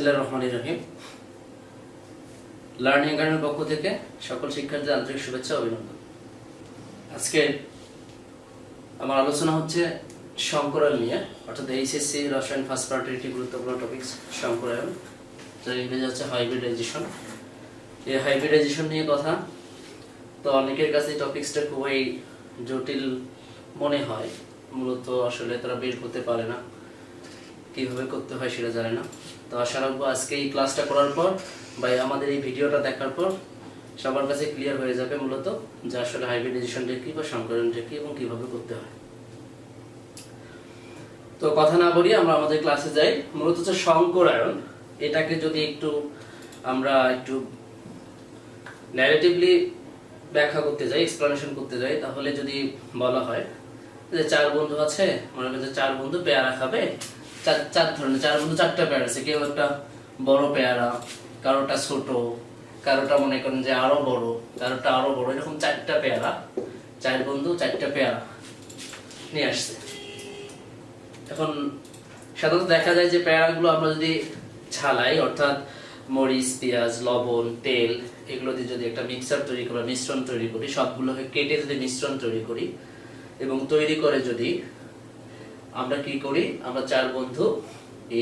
বিসমিল্লাহির রহমানির রহিম। লার্নিং গার্ডেনের পক্ষ থেকে সকল শিক্ষার্থীদের আন্তরিক শুভেচ্ছা ও অভিনন্দন। আজকে আমার আলোচনা হচ্ছে সংকরায়ন নিয়ে, অর্থাৎ এইচএসসি রসায়ন ফার্স্ট পার্টের একটি গুরুত্বপূর্ণ টপিকস সংকরায়ন, যার ইংরেজি হচ্ছে হাইব্রিডাইজেশন। এই হাইব্রিডাইজেশন নিয়ে কথা। তো অনেকের কাছে টপিক্সটা খুবই জটিল মনে হয়, মূলত আসলে তারা বের করতে পারে না, কিভাবে করতে হয় সেটা জানে না। তো আশা রাখবো আজকে এই ক্লাসটা করার পর বা আমাদের এই ভিডিওটা দেখার পর সবার কাছে ক্লিয়ার হয়ে যাবে মূলত যে আসলে হাইব্রিডাইজেশনটা কি বা সংকরণটা কি এবং কিভাবে করতে হয়। তো কথা না বলি আমরা আমাদের ক্লাসে যাই। মূলত হচ্ছে সংকরায়ন, এটাকে যদি আমরা একটু ন্যারেটিভলি ব্যাখ্যা করতে যাই, এক্সপ্লানেশন করতে যাই, তাহলে যদি বলা হয় যে চার বন্ধু আছে, মনে করেন যে চার বন্ধু পেয়ারা খাবে, চার ধরনের চার বন্ধু চারটা পেয়ারা আছে, কেউ একটা বড় পেয়ারা, কারোটা ছোট, কারোটা মনে করেন যে আরো বড়, কারোটা আরো বড়, এরকম চারটা পেয়ারা, চার বন্ধু চারটা পেয়ারা নিয়ে আসছে। এখন সাধারণত দেখা যায় যে পেয়ারাগুলো আমরা যদি ছালাই, অর্থাৎ মরিচ, পেঁয়াজ, লবণ, তেল এগুলো দিয়ে যদি একটা মিক্সার তৈরি করি, মিশ্রণ তৈরি করি, সবগুলোকে কেটে যদি মিশ্রণ তৈরি করি এবং তৈরি করে যদি আমরা কি করি, আমরা চার বন্ধু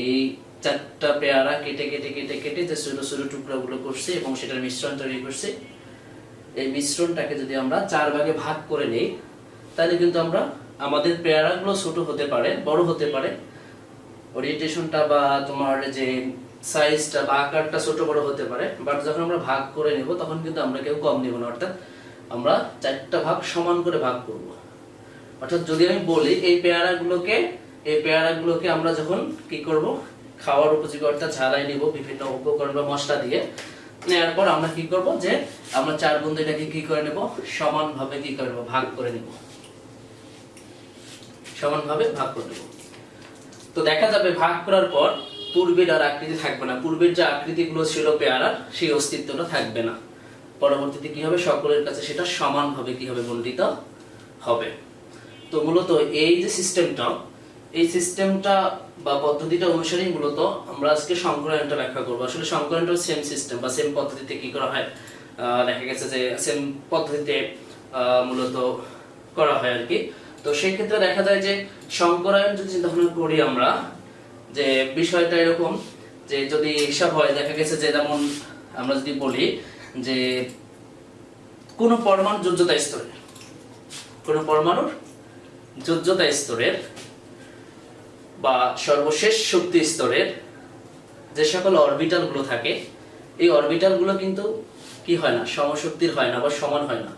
এই চারটা পেয়ারা কেটে কেটে কেটে কেটে যে ছোট ছোট টুকরাগুলো করছি এবং সেটার মিশ্রণ তৈরি করছি, এই মিশ্রণটাকে যদি আমরা চার ভাগে ভাগ করে নেই, তাহলে কিন্তু আমরা আমাদের পেয়ারাগুলো ছোট হতে পারে, বড় হতে পারে, ওরিয়েন্টেশনটা বা তোমার যে সাইজটা বা আকারটা ছোট বড় হতে পারে, বাট যখন আমরা ভাগ করে নেব তখন কিন্তু আমরা কেউ কম নেব না, অর্থাৎ আমরা চারটা ভাগ সমান করে ভাগ করব। অর্থাৎ যদি আমি বলি এই পেয়ারাগুলোকে আমরা যখন কি করব, খাওয়ার উপযোগী অর্থাৎ ঝালাই নিব বিভিন্ন উপকরণ বা মশলা দিয়ে, নেওয়ার পর আমরা কি করব যে আমরা চার বন্ধু এটাকে কি করে নেব, সমানভাবে কি করব, ভাগ করে নেব, সমানভাবে ভাগ করে নেব। তো দেখা যাবে ভাগ করার পর পূর্বের আর আকৃতি থাকবে না, পূর্বের যে আকৃতিগুলো ছিল পেয়ারার সেই অস্তিত্বটা থাকবে না। পরবর্তীতে কি হবে, সকলের কাছে সেটা সমানভাবে কি হবে, বণ্টিত হবে। তো মূলত এই যে সিস্টেমটা, এই সিস্টেমটা বা পদ্ধতিটা অনুসারেই মূলত আমরা আজকে সংকরায়নটা ব্যাখ্যা করব। আসলে সংকরায়নটা সেম সিস্টেম বা সেম পদ্ধতিতে কি করা হয়, দেখা গেছে যে সেম পদ্ধতিতে মূলত করা হয় আর কি। তো সেই ক্ষেত্রে দেখা যায় যে সংকরায়ন যদি চিন্তা ভাবনা করি আমরা, যে বিষয়টা এরকম যে যদি হিসাব হয়, দেখা গেছে যে যেমন আমরা যদি বলি যে কোন পরমাণু যোজ্যতা স্তরে, কোন পরমাণুর যোজ্যতা স্তরের বা সর্বশেষ শক্তি স্তরের যে সকল অরবিটাল গুলো থাকে, এই অরবিটাল গুলো কিন্তু কি হয় না, সমশক্তির হয় না বা সমান হয় না,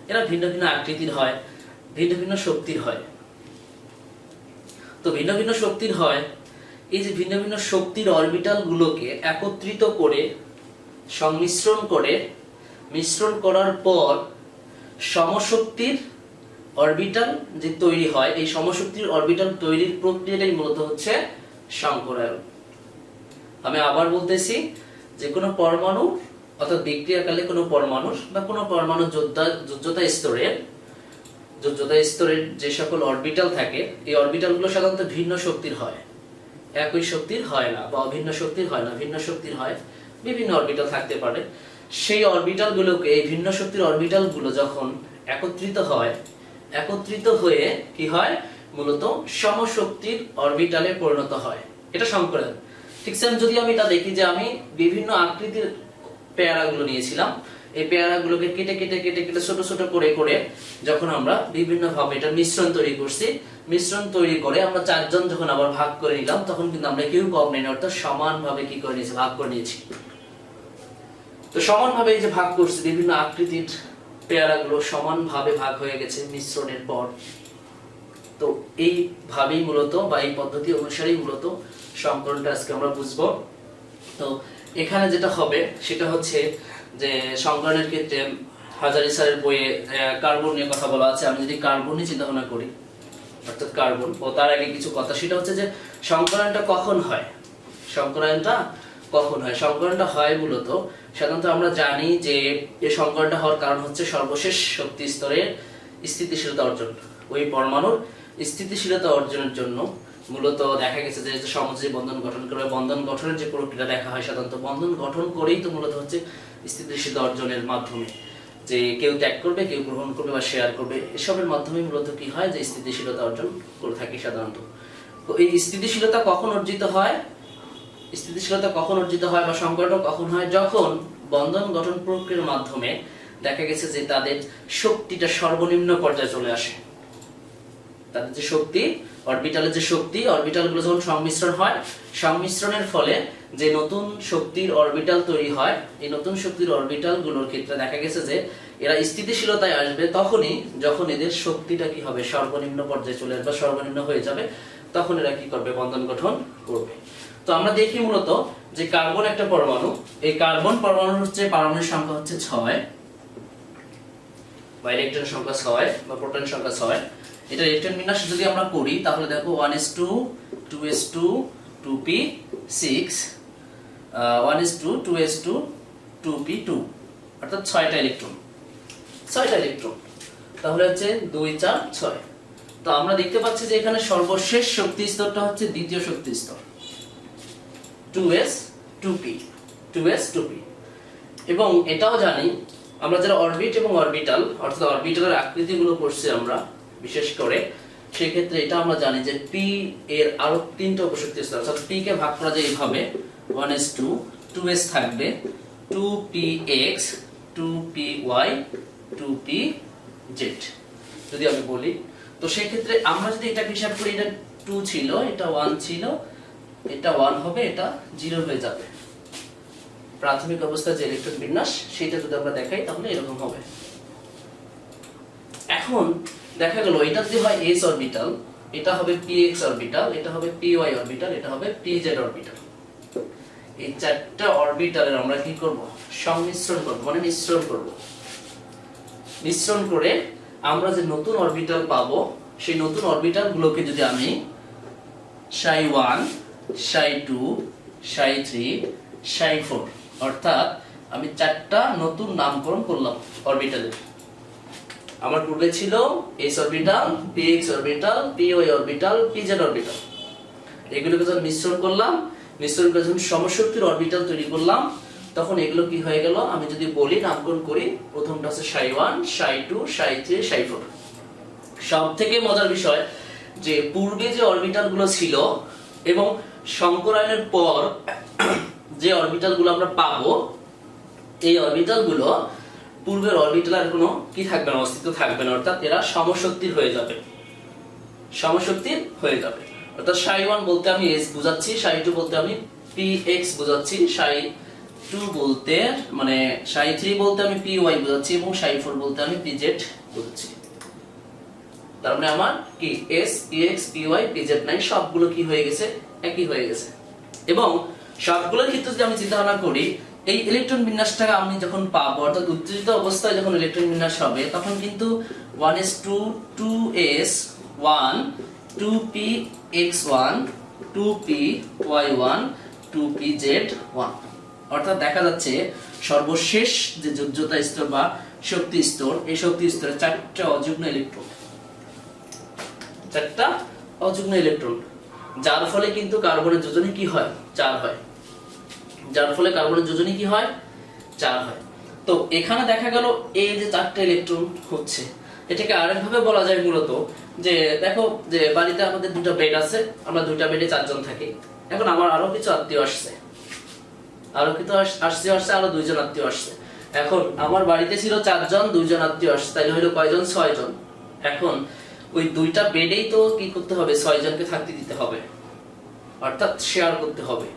এরা ভিন্ন ভিন্ন আকৃতির হয়, ভিন্ন ভিন্ন শক্তির হয়। তো ভিন্ন ভিন্ন শক্তির হয়, এই যে ভিন্ন ভিন্ন শক্তির অরবিটাল গুলোকে একত্রিত করে সংমিশ্রণ করে মিশ্রণ করার পর সমশক্তির অরবিটাল যে তৈরি হয়, এই সমশক্তির অরবিটাল তৈরির প্রক্রিয়াটাই মূলত হচ্ছে সংকরায়ন। আমি আবার বলতেছি যে কোনো পরমাণু অর্থাৎ বিক্রিয়াকালে কোনো পরমাণুর বা কোনো পরমাণু যোজ্যতা স্তরের যে সকল অরবিটাল থাকে, এই অরবিটালগুলো সাধারণত ভিন্ন শক্তির হয়, একই শক্তির হয় না বা অভিন্ন শক্তির হয় না, ভিন্ন শক্তির হয়, বিভিন্ন অরবিটাল থাকতে পারে। সেই অরবিটালগুলোকে, এই ভিন্ন শক্তির অরবিটালগুলো যখন একত্রিত হয়ে কি হয়, মূলত সমশক্তির অরবিটালে পরিণত হয়, এটা সংকরায়ন। ঠিক সেম যদি আমি এটা দেখি যে আমি বিভিন্ন আকৃতির পেয়ারাগুলো নিয়েছিলাম, এই পেয়ারাগুলোকে কেটে কেটে কেটে কেটে ছোট ছোট করে করে যখন আমরা বিভিন্ন ভাবে এটা মিশ্রণ তৈরি করছি, মিশ্রণ তৈরি করে আমরা চারজন যখন আবার ভাগ করে নিলাম, তখন কিন্তু আমরা কেউ কম নেই, অর্থাৎ সমানভাবে কি করে নিয়েছি, ভাগ করে নিয়েছি। তো সমানভাবে এই যে ভাগ করছি, বিভিন্ন আকৃতির পেয়ারাগুলো সমানভাবে ভাগ হয়ে গেছে মিশ্রণের পর। তো এইভাবেই মূলত বা এই পদ্ধতি অনুসারেই মূলত সংকরণটা আজকে আমরা বুঝবো। তো এখানে যেটা হবে সেটা হচ্ছে যে সংকরণের ক্ষেত্রে হাজারি স্যারের বইয়ে কার্বন নিয়ে কথা বলা আছে। আমি যদি কার্বন নিয়ে চিন্তা ভাবনা করি, অর্থাৎ কার্বন, ও তার আগে কিছু কথা, সেটা হচ্ছে যে সংকরণটা কখন হয়, সংকরণটা হয় মূলত সাধারণত আমরা জানি যে এই সংকরণটা হওয়ার কারণ হচ্ছে সর্বশেষ শক্তি স্তরের স্থিতিশীলতা অর্জন। ওই পরমাণুর স্থিতিশীলতা অর্জনের জন্য মূলত দেখা গেছে যে সমযোজী বন্ধন গঠন করে, বন্ধন গঠনের যে প্রক্রিয়া দেখা হয় সাধারণত বন্ধন গঠন করেই তো মূলত হচ্ছে স্থিতিশীলতা অর্জনের মাধ্যমে, যে কেউ ত্যাগ করবে, কেউ গ্রহণ করবে বা শেয়ার করবে, এসবের মাধ্যমে মূলত কি হয় যে স্থিতিশীলতা অর্জন করে থাকি সাধারণত। তো এই স্থিতিশীলতা কখন অর্জিত হয়, স্থিতিশীলতা কখন অর্জিত হয় বা সংকটন কখন হয়, যখন বন্ধন গঠন প্রক্রিয়ার মাধ্যমে দেখা গেছে যে তাদের শক্তিটা সর্বনিম্ন পর্যায়ে চলে আসে। তাদের যে শক্তি, অরবিটালের যে শক্তি, অরবিটালগুলো যখন সংমিশ্রণ হয়, সংমিশ্রণের ফলে যে নতুন শক্তির অরবিটাল তৈরি হয়, এই নতুন শক্তির অরবিটালগুলোর ক্ষেত্রে দেখা গেছে যে এরা স্থিতিশীলতায় আসবে তখনই যখন এদের শক্তিটা কি হবে সর্বনিম্ন পর্যায়ে চলে আসবে, সর্বনিম্ন হয়ে যাবে, তখন এরা কি করবে বন্ধন গঠন করবে। তো আমরা দেখি মূলত যে কার্বন একটা পরমাণু, এই কার্বন পরমাণুর হচ্ছে পারমাণবিক সংখ্যা হচ্ছে 6 বা ইলেকট্রন সংখ্যা 6 বা প্রোটন সংখ্যা 6। এটা ইলেকট্রন বিন্যাস যদি আমরা করি তাহলে দেখো 1s2 2s2 2p6 1s2 2s2 2p2, অর্থাৎ 6টা ইলেকট্রন, 6টা ইলেকট্রন, তাহলে হচ্ছে 2 4 6। তো আমরা দেখতে পাচ্ছি যে এখানে সর্বশেষ শক্তি স্তরটা হচ্ছে দ্বিতীয় শক্তি স্তর 2s 2p 2s 2p। এবং এটাও জানি আমরা যারা অরবিট এবং অরবিটাল, অর্থাৎ অরবিটালের আকৃতিগুলো পড়ছি আমরা বিশেষ করে, সেই ক্ষেত্রে এটা আমরা জানি যে p এর আরো 3টা উপশক্তি স্তর, অর্থাৎ p কে ভাগ করা যায় এইভাবে 1s2 2s থাকবে 2px 2py 2pz যদি আমি বলি। তো সেই ক্ষেত্রে আমরা যদি এটা হিসাব করি, এটা 2 ছিল, এটা 1 ছিল, এটা 1 হবে, এটা 0 হয়ে যাবে। প্রাথমিক অবস্থায় যে ইলেকট্রন বিন্যাস সেটা যদি আমরা দেখাই তাহলে এরকম হবে। এখন দেখা গেল এটা যদি হয় s অরবিটাল, এটা হবে px অরবিটাল, এটা হবে py অরবিটাল, এটা হবে pz অরবিটাল। এই চারটা অরবিটালের আমরা কি করব সংমিশ্রণ করব, মানে মিশ্রণ করব। মিশ্রণ করে আমরা যে নতুন অরবিটাল পাবো, সেই নতুন অরবিটাল গুলোকে যদি আমি ψ1 ψ2 ψ3 ψ4, অর্থাৎ আমি চারটা নতুন নামকরণ করলাম অরবিটালের। আমার পূর্বে ছিল s orbital, px orbital, py orbital, pz orbital. এগুলোকে যখন মিশ্রণ করলাম, মিশ্রণ করে যখন সমশক্তির অরবিটাল তৈরি করলাম, তখন এগুলো কি হয়ে গেল, আমি যদি বলি নামকরণ করি, প্রথমটা হচ্ছে ψ1 ψ2 ψ3 ψ4। সবথেকে মজার বিষয় যে পূর্বে যে অরবিটাল গুলো ছিল এবং সংকরায়নের পর যে অরবিটাল গুলো আমরা পাবো, এই অরবিটাল গুলো পূর্বের অরবিটালের কোনো কি থাকবে না, অস্তিত্ব থাকবে না, অর্থাৎ এরা সমশক্তির হয়ে যাবে, সমশক্তির হয়ে যাবে। অর্থাৎ ψ1 বলতে আমি s বোঝাচ্ছি, ψ2 বলতে আমি px বোঝাচ্ছি, ψ2 বলতে মানে ψ3 বলতে আমি py বোঝাচ্ছি এবং ψ4 বলতে আমি pz বোঝাচ্ছি। তার মানে আমার কি s px py pz নাই, সবগুলো কি হয়ে গেছে, একই হয়ে গেছে। এবং সবগুলোর ক্ষেত্রে যদি আমি চিন্তা ভাবনা করি, এই ইলেকট্রন বিন্যাসটা আমি যখন পাবো, অর্থাৎ উত্তেজিত অবস্থায় যখন ইলেকট্রন বিন্যাস হবে, তখন কিন্তু 1s2 2s1 2px1 2py1 2pz1, অর্থাৎ দেখা যাচ্ছে সর্বশেষ যে যোজ্যতা স্তর বা শক্তি স্তর, এই শক্তি স্তরে চারটা অযুগ্ম ইলেকট্রন, চারটা অযুগ্ম ইলেকট্রন, যার ফলে কিন্তু কার্বনের যোজনী কি হয়, 4 হয়, যার ফলে কার্বনের যোজনী কি হয়, 4 হয়। তো এখানে দেখা গেল এই যে 4টা ইলেকট্রন হচ্ছে, এটাকে আরেকভাবে বলা যায় মূলত যে দেখো যে বাড়িতে আমাদের 2টা বেড আছে, আমরা 2টা বেডে 4 জন থাকি। এখন আমার আরো কিছু আত্মীয় আসছে, আরো কিছু আসছে আরো 2 জন আত্মীয় আসছে। এখন আমার বাড়িতে ছিল 4 জন, 2 জন আত্মীয় আসছে, তাইলে হলো কয়জন, 6 জন। এখন ওই 2টা বেডেই তো কি করতে হবে, 6 জনকে থাকতে দিতে হবে, অর্থাৎ শেয়ার করতে হবে।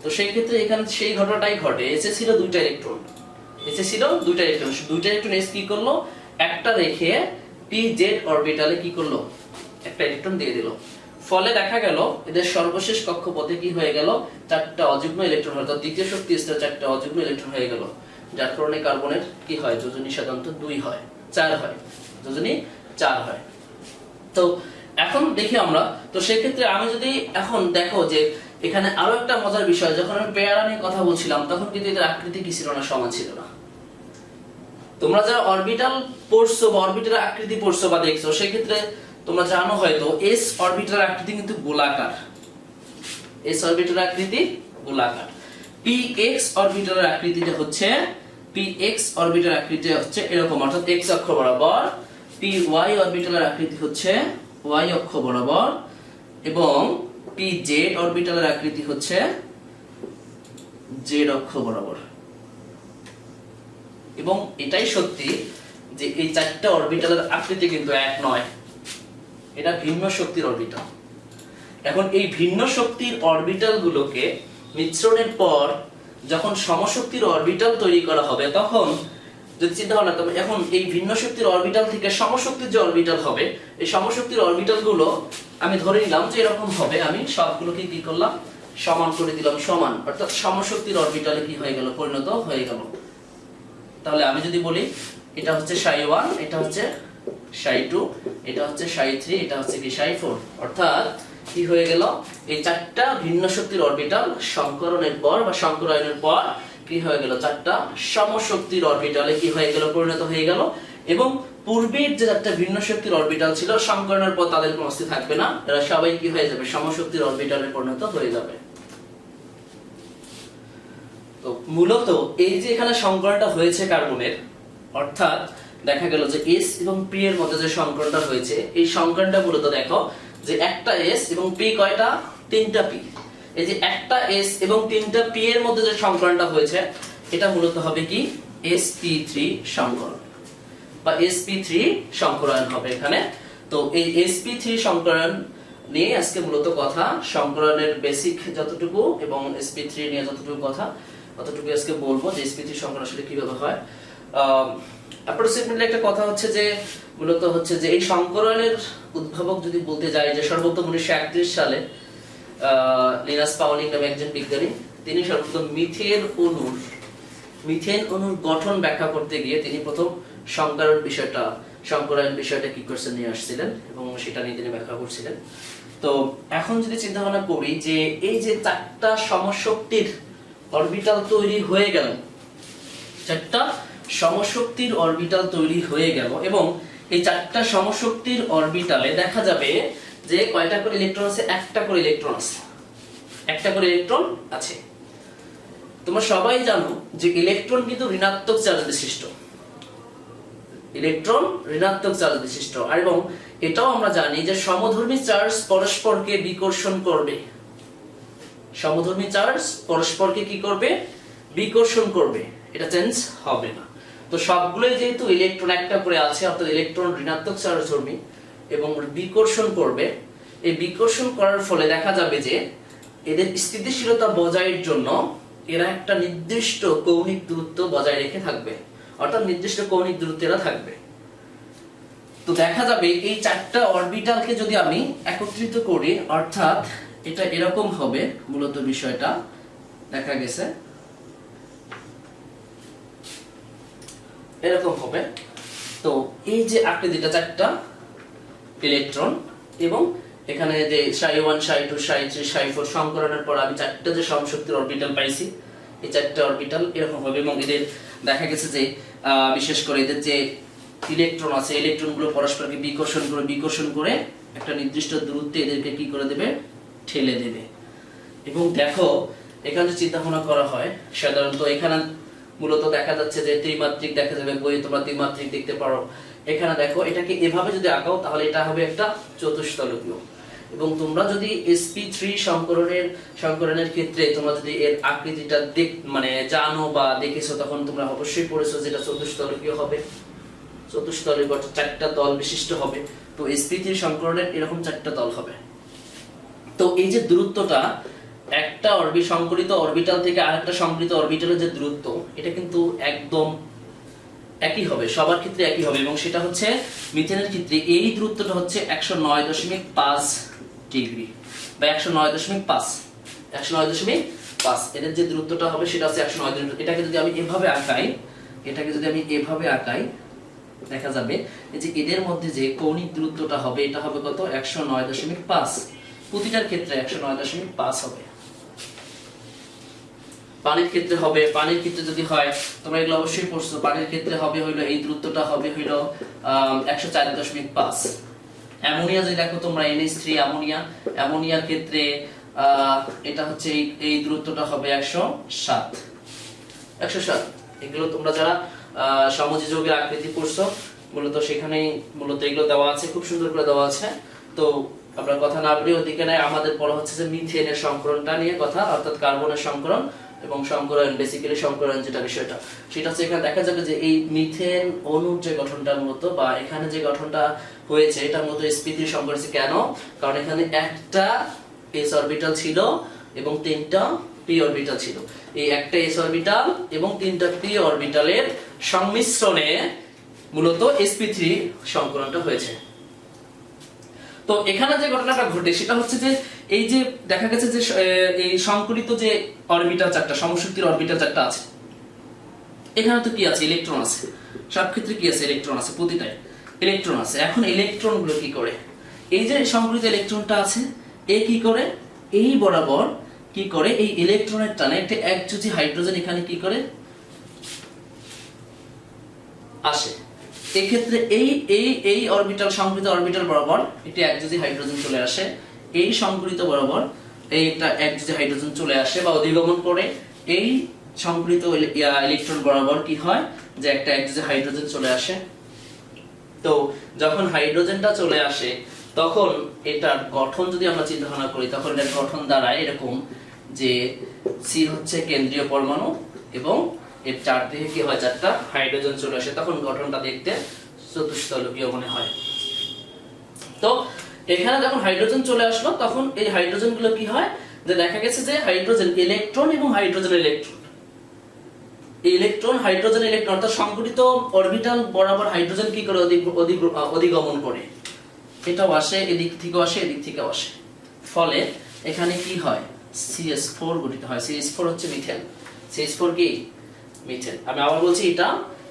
তো সেই ক্ষেত্রে এখানে সেই ঘটনাটাই ঘটে, এসে ছিল 2টা ইলেকট্রন, এসে ছিল 2টা ইলেকট্রন, 2টা ইলেকট্রন এস কি করলো, একটা রেখে pz অরবিটালে কি করলো, একটা ইলেকট্রন দিয়ে দিল। ফলে দেখা গেল এদের সর্বশেষ কক্ষপথে কি হয়ে গেল, 4টা অযুগ্ম ইলেকট্রন, অর্থাৎ দ্বিতীয় শক্তি স্তরে 4টা অযুগ্ম ইলেকট্রন হয়ে গেল, যার কারণে কার্বনের কি হয়, যোজনী সাধারণত 2 হয়, 4 হয়, যোজনী 4 হয়। তো এখন দেখি আমরা, তো সেই ক্ষেত্রে আমি যদি এখন দেখো যে এখানে আরো একটা মজার বিষয়, যখন আমি পেয়ারা নিয়ে কথা বলছিলাম তখন কিন্তু এদের আকৃতি কি ছিল না, সমান ছিল না। তোমরা যারা অরবিটাল পড়ছো বা অরবিটালের আকৃতি পড়ছো বা দেখছো, সেই ক্ষেত্রে তোমরা জানো হয়তো এস অরবিটাল আকৃতি কিন্তু গোলাকার, এস অরবিটাল আকৃতি গোলাকার। পি এক্স অরবিটাল আকৃতিটা হচ্ছে, পি এক্স অরবিটাল আকৃতি হচ্ছে এরকম, অর্থাৎ এক্স অক্ষ বরাবর। পি ওয়াই অরবিটালের আকৃতি হচ্ছে ওয়াই অক্ষ বরাবর, এবং পি জেড অরবিটালের আকৃতি হচ্ছে জেড অক্ষ বরাবর। এবং এটাই সত্যি যে এই চারটা অরবিটালের আকৃতি কিন্তু এক নয়, এটা ভিন্ন শক্তির অরবিটাল। এখন এই ভিন্ন শক্তির অরবিটাল গুলোকে মিশ্রণের পর যখন সমশক্তির অরবিটাল তৈরি করা হবে, তখন যদি চিন্তা ভাবনা করো, এখন এই ভিন্ন শক্তির অরবিটাল থেকে সমশক্তির যে অরবিটাল হবে, এই সমশক্তির অরবিটাল গুলো আমি ধরে নিলাম যে এরকম হবে, আমি সবগুলোকে কি করলাম, সমান করে দিলাম, সমান, অর্থাৎ সমশক্তির অরবিটালে কি হয়ে গেল, পরিণত হয়ে গেল। তাহলে আমি যদি বলি এটা হচ্ছে ψ1, এটা হচ্ছে ψ2, এটা হচ্ছে ψ3, এটা হচ্ছে কি ψ4, অর্থাৎ কি হয়ে গেল, এই চারটা ভিন্ন শক্তির অরবিটাল সংকরণের পর বা সংকরায়নের পর কি হয়ে গেল, চারটা সমশক্তির অরবিটালে কি হয়ে গেল, পরিণত হয়ে গেল। এবং পূর্বের যে চারটা ভিন্ন শক্তির অরবিটাল ছিল, সংকরণের পর তাদের কোনো অস্তিত্ব থাকবে না, এরা সবাই কি হয়ে যাবে, সমশক্তির অরবিটালে পরিণত হয়ে যাবে। তো মূলত এই যে এখানে সংকরণটা হয়েছে কার্বনের, অর্থাৎ দেখা গেল যে এস এবং পি এর মধ্যে যে সংকরণটা হয়েছে, এই সংকরণটা মূলত দেখো যে একটা এস এবং পি কয়টা, তিনটা পি। এই যে একটা এস এবং তিনটা পি এর মধ্যে যে সংকরণটা হয়েছে, এটা মূলত হবে কি sp3 সংকরণ বা sp3 সংকরায়ন হবে এখানে। তো এই sp3 সংকরায়ন নিয়ে আজকে মূলত কথা, সংকরায়নের বেসিক যতটুকু এবং sp3 নিয়ে যতটুকু কথা ততটুকু আজকে বলবো, যে sp3 সংকরণ আসলে কিভাবে হয়। অ্যাপ্রক্সিমেটলি একটা কথা হচ্ছে যে মূলত হচ্ছে যে এই সংকরণের উদ্ভাবক যদি বলতে যাই, যে সর্বপ্রথম 1931 সালে লিনাস পাউলিং নামে একজন বিজ্ঞানী, তিনি সর্বপ্রথম মিথেন অণুর গঠন ব্যাখ্যা করতে গিয়ে তিনি প্রথম সংকরায়ন বিষয়টা কি করছেন, নিয়ে আসছিলেন এবং সেটা নিয়ে তিনি ব্যাখ্যা করছিলেন। তো এখন যদি চিন্তা ভাবনা করি যে এই যে চারটা সমশক্তির অরবিটাল তৈরি হয়ে গেল, চারটা সমশক্তির অরবিটাল তৈরি হয়ে গেল, এবং এই চারটা সমশক্তির অরবিটালে দেখা যাবে যে কয়টা করে ইলেকট্রন আছে, একটা করে ইলেকট্রন আছে, একটা করে ইলেকট্রন আছে। তোমরা সবাই জানো যে ইলেকট্রন কিন্তু ঋণাত্মক চার্জ বিশিষ্ট, ইলেকট্রন ঋণাত্মক চার্জ বিশিষ্ট। আর এবং এটাও আমরা জানি যে সমধর্মী চার্জ পরস্পরকে বিকর্ষণ করবে, সমধর্মী চার্জ পরস্পরকে কি করবে, বিকর্ষণ করবে, এটা চেঞ্জ হবে না। তো সবগুলোই যেহেতু ইলেকট্রন একটা করে আছে, অর্থাৎ ইলেকট্রন ঋণাত্মক চার্জ ধর্মী এবং বিকর্ষণ করবে, এই বিকর্ষণ করার ফলে দেখা যাবে যে এদের স্থিতিশীলতা বজায়ের জন্য এরা একটা নির্দিষ্ট কৌণিক দূরত্ব বজায় রেখে থাকবে, অর্থাৎ নির্দিষ্ট কৌণিক দূরত্বে এরা থাকবে। তো দেখা যাবে এই চারটা অরবিটালকে যদি আমি একত্রিত করি, অর্থাৎ এটা এরকম হবে, মূলত বিষয়টা দেখা গেছে এরকম হবে। তো এই যে আকৃতিটা, চারটা ইলেকট্রন এবং এখানে যে ψ1 ψ2 ψ3 ψ4 সংকরণের পর আমি চারটা যে সমশক্তির অরবিটাল পাইছি, এই চারটা অরবিটাল এরকম হবে। এবং এদের দেখা গেছে যে বিশেষ করে এদের যে ইলেকট্রন আছে, ইলেকট্রনগুলো পরস্পরকে বিকর্ষণ করে একটা নির্দিষ্ট দূরত্বে এদেরকে কি করে দেবে, ঠেলে দেবে। এবং দেখো এখানে চিন্তা ভাবনা করা হয়, সাধারণত এখানে মূলত দেখা যাচ্ছে যে ত্রিমাত্রিক দেখা যাবে, বইয়ে তোমরা ত্রিমাত্রিক দেখতে পারো। এখানে দেখো এটাকে এভাবে যদি আঁকাও তাহলে এটা হবে একটা চতুষ্ফলকীয়। এবং তোমরা যদি sp3 সংকরণের ক্ষেত্রে তোমরা যদি এর আকৃতিটা মানে জানো বা দেখেছো, তখন তোমরা অবশ্যই পড়েছো যে এটা চতুষ্ফলকীয় হবে, চতুষ্ফলকীয় অর্থাৎ চারটা তল বিশিষ্ট হবে। তো sp3 সংকরণের এরকম চারটা তল হবে। তো এই যে দূরত্বটা একটা সংকরিত অরবিটাল থেকে আরেকটা সংকরিত অরবিটালের যে দূরত্ব, এটা কিন্তু একদম একই হবে, সবার ক্ষেত্রে একই হবে। এবং সেটা হচ্ছে মিথেনের ক্ষেত্রে এই দূরত্বটা হচ্ছে 109.5 ডিগ্রি বা 109.5 এদের যে দূরত্বটা হবে সেটা হচ্ছে 109। এটাকে যদি আমি এভাবে আঁকাই, দেখা যাবে যে এদের মধ্যে যে কৌণিক দূরত্বটা হবে এটা হবে কত, 109.5। প্রতিটার ক্ষেত্রে 109.5 হবে। পানির ক্ষেত্রে হবে, পানির ক্ষেত্রে যদি হয় তোমরা এগুলো অবশ্যই পড়ছো, পানির ক্ষেত্রে হবে হইলো এই দূরত্বটা হবে হইলো 104.5। অ্যামোনিয়া যদি দেখো তোমরা NH3 অ্যামোনিয়ার ক্ষেত্রে এটা হচ্ছে এই দূরত্বটা হবে 107। এগুলো তোমরা যারা সমযোজী যৌগের আকৃতি পড়ছো মূলত সেখানেই মূলত এগুলো দেওয়া আছে, খুব সুন্দর করে দেওয়া আছে। তো আমরা কথা না বলি ওদিকে নাই, আমাদের পড়া হচ্ছে যে মিথেনের সংকরণটা নিয়ে কথা, অর্থাৎ কার্বনের সংকরণ এবং সংকরণ, বেসিক্যালি সংকরণ যেটা বিষয়টা সেটা হচ্ছে এখানে দেখা যাবে যে এই মিথেন অণুর যে গঠনটা মূলত বা এখানে যে গঠনটা হয়েছে এটা মূলত sp3 সংকর হয়েছে। কেন? কারণ এখানে একটা s অরবিটাল ছিল এবং তিনটা p অরবিটাল ছিল। এই একটা s অরবিটাল এবং তিনটা p অরবিটালের সংমিশ্রণে মূলত sp3 সংকরণটা হয়েছে। তো এখানে যে ঘটনাটা ঘটে সেটা হচ্ছে যে এই যে দেখা গেছে যে এই সংকলিত যে অরবিটাল চারটা, সমশক্তির অরবিটাল চারটা আছে, এখানে তো কি আছে? ইলেকট্রন আছে। সব ক্ষেত্রে কি আছে? ইলেকট্রন আছে, প্রতিটাই ইলেকট্রন আছে। এখন ইলেকট্রনগুলো কি করে? এই যে সংকলিত ইলেকট্রনটা আছে এ কি করে? এই বরাবর কি করে? এই ইলেকট্রনের টানে একটা একযোজী হাইড্রোজেন এখানে কি করে আসে। এক্ষেত্রে এই অরবিটাল, সংকলিত অরবিটাল বরাবর একটি একযোজী হাইড্রোজেন চলে আসে। এই সংকলিত বরাবর এই একটা একযোজী হাইড্রোজেন চলে আসে বা অধিগমন করে। এই সংকলিত ইলেকট্রন বরাবর কি হয়? যে একটা একযোজী হাইড্রোজেন চলে আসে। তো যখন হাইড্রোজেনটা চলে আসে তখন এটার গঠন যদি আমরা চিন্তা ভাবনা করি তখন এটার গঠন দাঁড়ায় এরকম যে সি হচ্ছে কেন্দ্রীয় পরমাণু এবং এর চারদিকে কি হয়? চারটা হাইড্রোজেন চলে আসে। তখন গঠনটা দেখতে চতুস্তলকীয় মনে হয়। তো এখানে যখন হাইড্রোজেন চলে আসলো তখন এই হাইড্রোজেন গুলো কি হয়? যে দেখা গেছে যে হাইড্রোজেন ইলেকট্রন এবং হাইড্রোজেন ইলেকট্রন হাইড্রোজেন ইলেকট্রন অর্থাৎ সংঘটিত অরবিটাল বরাবর হাইড্রোজেন কি করে? অধিগমন করে। এটাও আসে, এদিক থেকেও আসে, এদিক থেকেও আসে। ফলে এখানে কি হয়? CH4 গঠিত হয়। CH4 হচ্ছে মিথেন। CH4 কি? মিথেন। আমি আবার বলছি, এটা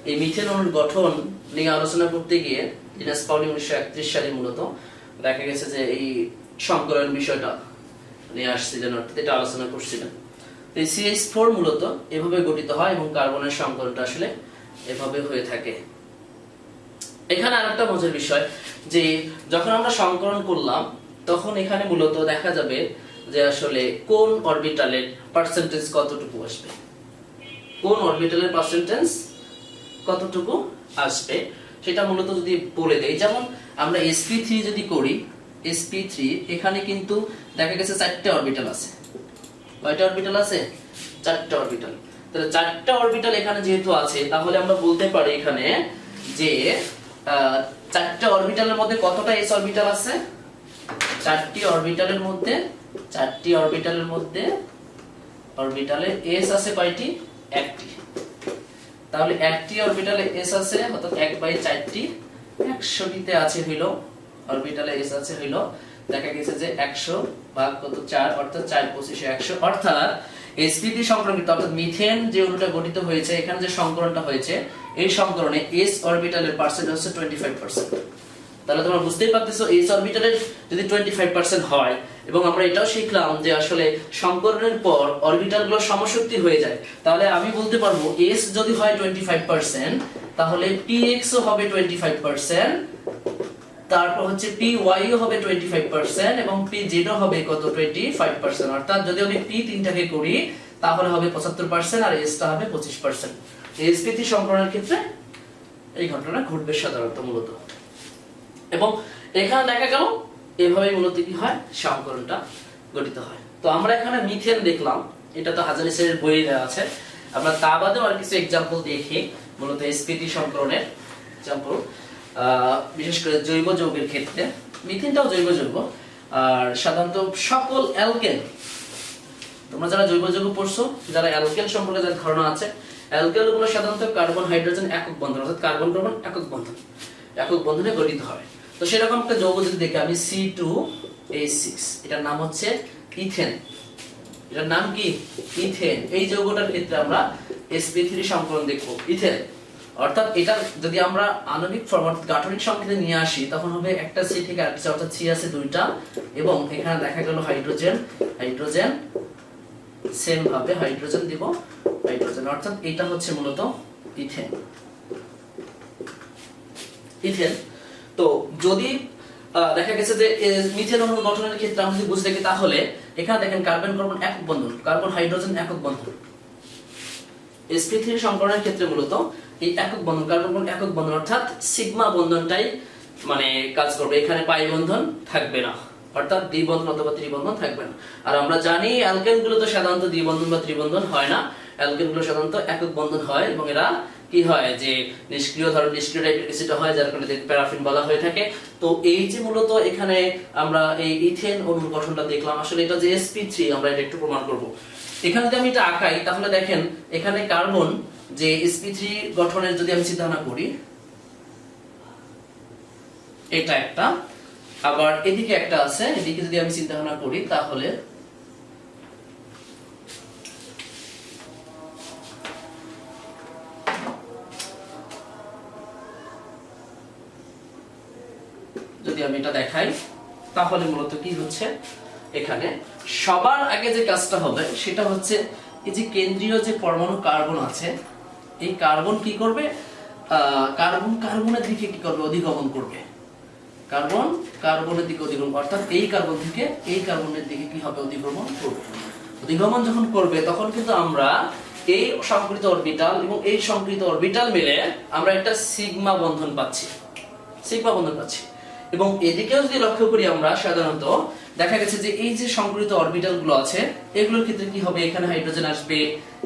এই মিথেন অণুর গঠন নিয়ে আলোচনা করতে গিয়ে লিনাস পাউলি 1931 সালে মূলত দেখা গেছে যে এই সংকরণ বিষয়টা নিয়ে আসছিলেন, অর্থাৎ এটা আলোচনা করছিলেন। এই CH4 মূলত এভাবে গঠিত হয় এবং কার্বনের সংকরণটা আসলে এভাবে হয়ে থাকে। এখানে আরেকটা মজার বিষয় যে যখন আমরা সংকরণ করলাম তখন এখানে মূলত দেখা যাবে যে আসলে কোন অরবিটালের পার্সেন্টেজ কতটুকু আসবে, কোন অরবিটালের পার্সেন্টেজ কতটুকু আসবে সেটা মূলত যদি বলে দেই। যেমন আমরা sp3 যদি করি, sp3 এখানে কিন্তু দেখা গেছে চারটে অরবিটাল আছে। কয়টা অরবিটাল আছে? চারটা অরবিটাল। তাহলে চারটা অরবিটাল এখানে যেহেতু আছে তাহলে আমরা বলতে পারি এখানে যে চারটা অরবিটালের মধ্যে কতটা s অরবিটাল আছে? চারটি অরবিটালের মধ্যে অরবিটালে s আছে কয়টি? একটি। তাহলে একটি অরবিটালে s আছে অর্থাৎ 1/4টি, 100টিতে আছে হইল অরবিটালে s আছে হইল দেখা গেছে যে 100 ভাগ কত? 4, অর্থাৎ 4 25 100। অর্থাৎ sp3 সংকরণিত অর্থাৎ মিথেন যে অণুটা গঠিত হয়েছে এখানে যে সংকরণটা হয়েছে এই সংকরণে s অরবিটালের পার্সেন্ট হচ্ছে 25%। তাহলে তোমরা বুঝতেই পারতেছো s অরবিটালের যদি 25% হয় এবং আমরা এটাও শিখলাম যে আসলে সংকরণের পর অরবিটালগুলো সমশক্তি হয়ে যায়, তাহলে আমি বলতে পারবো s যদি হয় 25% তাহলে px ও হবে 25%, তারপর হচ্ছে py ও হবে 25% এবং pz ও হবে কত? 25%। অর্থাৎ যদি আমি p তিনটাকে করি তাহলে হবে 75% আর s টা হবে 25%। sp3 সংকরণের ক্ষেত্রে এই ঘটনা ঘটবে সাধারণত মূলত। এবং এখানে দেখা গেল এভাবে মূলত কি হয়? সংকরণটা গঠিত হয়। তো আমরা এখানে মিথেন দেখলাম, এটা তো হাজারি স্যারের বইয়ে দেওয়া আছে। আমরা তা বাদেও আর কিছু एग्जांपल দেখি মূলত sp3 সংকরণের एग्जांपल, বিশেষ করে জৈব যৌগের ক্ষেত্রে। মিথেনটাও জৈব যৌগ আর সাধারণত সকল অ্যালকেন, তোমরা যারা জৈব যৌগ পড়ছো যারা অ্যালকেন সম্পর্কে যাদের ধারণা আছে, অ্যালকেনগুলো সাধারণত কার্বন হাইড্রোজেন একক বন্ধন অর্থাৎ কার্বন কার্বন একক বন্ধনে গঠিত হয়। তো সেরকম একটা যৌগ যদি দেখি আমি C2H6, এটার নাম হচ্ছে ইথেন। এটার নাম কি? ইথেন। এই যৌগটার ক্ষেত্রে আমরা sp3 সংকরণ দেখব ইথেন। অর্থাৎ এটা যদি আমরা আণবিক ফর্ম অর্থাৎ গাঠনিক সংকেতে নিয়ে আসি তখন হবে একটা C থেকে আরেকটা, অর্থাৎ C আছে দুইটা এবং এখানে দেখা গেল হাইড্রোজেন সেম ভাবে হাইড্রোজেন দিব হাইড্রোজেন, অর্থাৎ এটা হচ্ছে মূলত ইথেন। তো যদি দেখা গেছে যে মিথেন অণুর গঠনের ক্ষেত্রে আমরা যদি বুঝে দেখি তাহলে এখানে দেখেন কার্বন কার্বন একক বন্ধন, কার্বন হাইড্রোজেন একক বন্ধন। sp3 সংকরণের ক্ষেত্রে মূলত এই একক বন্ধন, কার্বন কার্বন একক বন্ধন অর্থাৎ সিগমা বন্ধনটাই মানে কাজ করবে, এখানে পাই বন্ধন থাকবে না, অর্থাৎ দ্বিবন্ধন অথবা ত্রিবন্ধন থাকবে না। আর আমরা জানি অ্যালকেন গুলো তো সাধারণত দ্বিবন্ধন বা ত্রিবন্ধন হয় না, অ্যালকেন গুলো সাধারণত একক বন্ধন হয় এবং এরা কি হয় যে নিষ্ক্রিয় ধরনের নিষ্ক্রিয় টাইপের অ্যাসিড হয়, যার কারণে প্যারাফিন বলা হয়ে থাকে। তো এই যে মূলত এখানে আমরা এই ইথেন অণুর গঠনটা দেখলাম, আসলে এটা যে sp3 আমরা এটা একটু প্রমাণ করব। এখানে যদি আমি এটা আঁকাই তাহলে দেখেন এখানে কার্বন যে sp3 গঠনের যদি আমি চিন্তা ভাবনা করি, এটা একটা, আবার এদিকে একটা আছে, এদিকে যদি আমি চিন্তা ভাবনা করি তাহলে যদি আমি এটা দেখাই তাহলে মূলত কি হচ্ছে, এখানে সবার আগে যে কাজটা হবে সেটা হচ্ছে এই যে কেন্দ্রীয় যে পরমাণু কার্বন আছে, এই কার্বন কি করবে, কার্বন কার্বনের দিকে কি করবে, অধিগমন করবে। কার্বন কার্বনের দিকে অধিগমন, অর্থাৎ এই কার্বন থেকে এই কার্বনের দিকে কি হবে, অধিগমন করবে। অধিগমন যখন করবে তখন কিন্তু আমরা এই সংকৃত অরবিটাল এবং এই সংকৃত অরবিটাল মিলে আমরা একটা সিগমা বন্ধন পাচ্ছি, সিগমা বন্ধন পাচ্ছি। এবং এদিকেও যদি লক্ষ্য করি আমরা সাধারণত দেখা গেছে যে এই যে সংকৃত অরবিটাল গুলো আছে এগুলোর ক্ষেত্রে কি হবে, এখানে হাইড্রোজেন আসবে,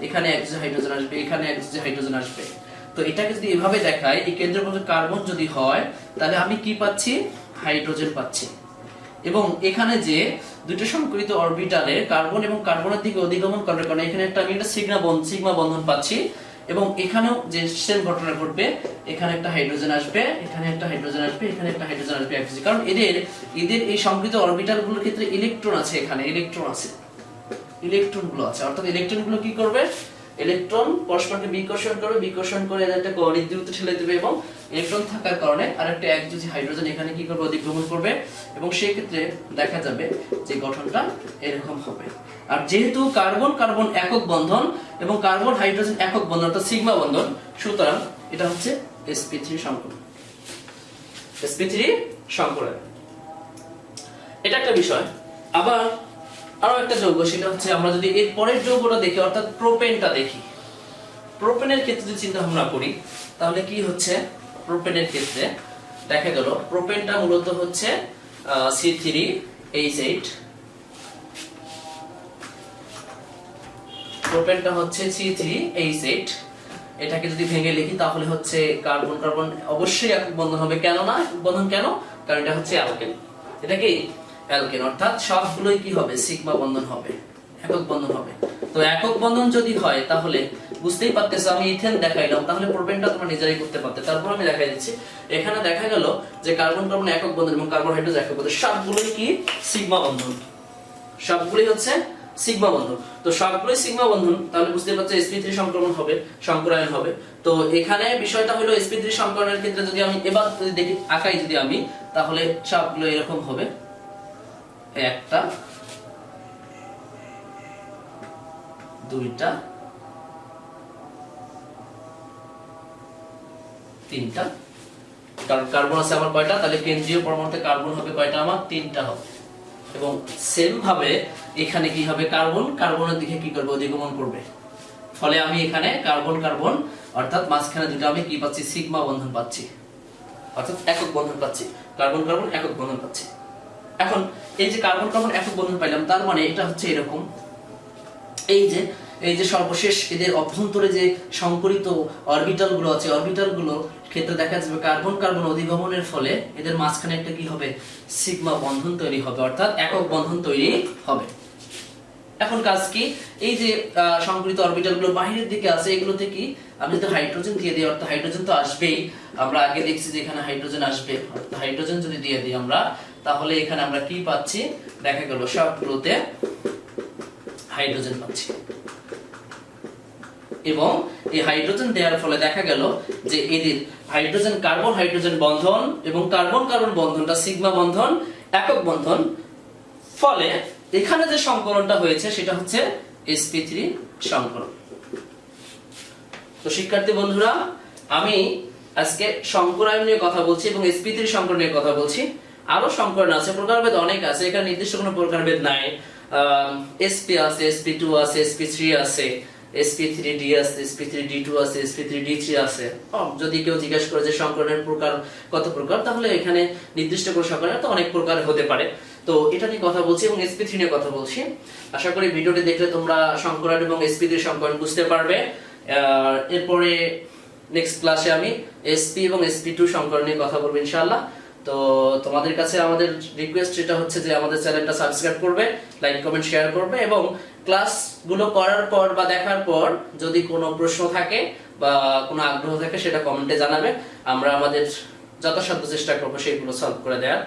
এখানে একজোড় হাইড্রোজেন আসবে, এখানে একজোড় হাইড্রোজেন আসবে। তো এটাকে যদি এভাবে দেখাই, এই কেন্দ্রের মধ্যে কার্বন যদি হয় তাহলে আমি কি পাচ্ছি, হাইড্রোজেন পাচ্ছি। এবং এখানে যে দুটো সংকৃত অরবিটালে কার্বন এবং কার্বনের দিকে অধিগমন করার কারণে এখানে একটা আমি একটা সিগমা বন্ধন পাচ্ছি। এবং এখানেও যে সেম ঘটনা ঘটবে, এখানে একটা হাইড্রোজেন আসবে, এখানে একটা হাইড্রোজেন আসবে, এখানে একটা হাইড্রোজেন আসবে, কারণ এদের এই সংকৃত অরবিটাল গুলোর ক্ষেত্রে ইলেকট্রন আছে, এখানে ইলেকট্রন আছে, ইলেকট্রন গুলো আছে, অর্থাৎ ইলেকট্রন গুলো কি করবে, ইলেকট্রন পরস্পরকে বিকর্ষণ করবে, বিকর্ষণ করে এদের একটা কৌণিক দূরত্বে ঠেলে দেবে এবং ইলেকট্রন থাকার কারণে আরেকটা একযোজী হাইড্রোজেন এখানে কি করবে, অধিগ্রহণ করবে এবং সেই ক্ষেত্রে দেখা যাবে যে গঠনটা এরকম হবে। আর যেহেতু কার্বন কার্বন একক বন্ধন এবং কার্বন হাইড্রোজেন একক বন্ধন অর্থাৎ সিগমা বন্ধন, সুতরাং এটা হচ্ছে sp3 সংকরণ, sp3 সংকরণ। এটা একটা বিষয়। আবার আরো একটা যৌগ, সেটা হচ্ছে আমরা যদি এর পরের যৌগটা দেখি অর্থাৎ প্রোপেনটা দেখি, প্রোপেনের ক্ষেত্রে যদি চিন্তা ভাবনা করি তাহলে কি হচ্ছে, প্রোপেনের ক্ষেত্রে দেখা গেল প্রোপেনটা মূলত হচ্ছে C3H8, প্রোপেনটা হচ্ছে C3H8। এটাকে যদি ভেঙে লিখি তাহলে হচ্ছে কার্বন কার্বন অবশ্যই একক বন্ধন হবে, কেন না বন্ধন, কেন, কারণ এটা হচ্ছে অ্যালকেন, এটা কি অ্যালকেন, অর্থাৎ সবগুলোই কি হবে, সিগমা বন্ধন হবে, একক বন্ধন হবে। তো একক বন্ধন যদি হয় তাহলে বুঝতেই পারতেছো, আমি ইথেন দেখাইলাম, তাহলে প্রোপেনটা তোমরা নিজেরাই করতে পারতে, তারপর আমি দেখাই দিচ্ছি। এখানে দেখা গেল যে কার্বন কার্বন একক বন্ধন এবং কার্বন হাইড্রোজেন একক বন্ধন, সবগুলোই কি সিগমা বন্ধন, সবগুলোই হচ্ছে সিগমা বন্ধন। তো সবগুলোই সিগমা বন্ধন, তাহলে বুঝতে পারছো sp3 সংক্রমণ হবে, সংকরায়ন হবে। তো এখানে বিষয়টা হলো sp3 সংকরণের ক্ষেত্রে যদি আমি এবার যদি দেখি আঁকাই যদি আমি, তাহলে সবগুলো এরকম হবে, একটা, দুইটা, তিনটা, কারণ কার্বন আছে আমার কয়টা, তাহলে কেন্দ্রীয় পরমাণুতে কার্বন হবে কয়টা, আমার তিনটা হবে। এবং সেম ভাবে এখানে কি হবে, কার্বন কার্বনের দিকে কি করবে, অধিগমন করবে। ফলে আমি এখানে কার্বন কার্বন অর্থাৎ মাঝখানে দুটো আমি কি পাচ্ছি, সিগমা বন্ধন পাচ্ছি, অর্থাৎ একক বন্ধন পাচ্ছি, কার্বন কার্বন একক বন্ধন পাচ্ছি। এখন এই যে কার্বন কার্বন একক বন্ধন পাইলাম, তার মানে এটা হচ্ছে এরকম, এই যে সর্বশেষ এদের অভ্যন্তরে যে সংকরিত অরবিটাল গুলো আছে, অরবিটাল গুলো ক্ষেত্রে দেখা যাবে কার্বন কার্বন অধিগমনের ফলে এদের মাঝখানে একটা কি হবে, সিগমা বন্ধন তৈরি হবে, অর্থাৎ একক বন্ধন তৈরি হবে। এখন কাজ কি, এই যে সংকরিত অরবিটাল গুলো বাইরের দিকে আছে, এগুলো থেকে আমি যদি হাইড্রোজেন দিয়ে দিই, অর্থাৎ হাইড্রোজেন তো আসবেই, আমরা আগে দেখছি যে এখানে হাইড্রোজেন আসবে, হাইড্রোজেন যদি দিয়ে দিই আমরা, তাহলে এখানে আমরা কি পাচ্ছি, দেখা গেল সবগুলোতে হাইড্রোজেন পাচ্ছি। এবং এই হাইড্রোজেন দেওয়ার ফলে দেখা গেল যে এদের হাইড্রোজেন কার্বন হাইড্রোজেন বন্ধন এবং কার্বন কার্বন বন্ধনটা সিগমা বন্ধন, একক বন্ধন। ফলে এখানে যে সংকরণটা হয়েছে সেটা হচ্ছে sp3 সংকরণ। তো শিক্ষার্থী বন্ধুরা, আমি আজকে সংকরায়ন নিয়ে কথা বলছি এবং sp3 সংকরণ নিয়ে কথা বলছি। আরো সংকরণ আছে, প্রকারভেদ অনেক আছে, এখানে নির্দিষ্ট কোনো প্রকারভেদ নাই। এসপি আছে, SP2 আছে, SP3 আছে, SP3D আছে, SP3D2 আছে, SP3D3 আছে। যদি কেউ জিজ্ঞেস করে যে সংকরণের প্রকার কত প্রকার, তাহলে এখানে নির্দিষ্ট কোনো সংকরণ তো অনেক প্রকার হতে পারে। তো এটা নিয়ে কথা বলছি এবং SP3 নিয়ে কথা বলছি। আশা করি ভিডিওটি দেখলে তোমরা সংকরণ এবং SP3 সংকরণ বুঝতে পারবে। এরপরে নেক্সট ক্লাসে আমি SP এবং SP2 সংকরণ নিয়ে কথা বলবো ইনশাআল্লাহ। তো তোমাদের কাছে আমাদের রিকোয়েস্ট এটা হচ্ছে যে আমাদের চ্যানেলটা সাবস্ক্রাইব করবে, লাইক কমেন্ট শেয়ার করবে, এবং ক্লাসগুলো করার পর বা দেখার পর যদি কোনো প্রশ্ন থাকে বা কোনো আগ্রহ থাকে সেটা কমেন্টে জানাবে। আমরা আমাদের যথাসাধ্য চেষ্টা করবো সেগুলো সলভ করে দেওয়ার।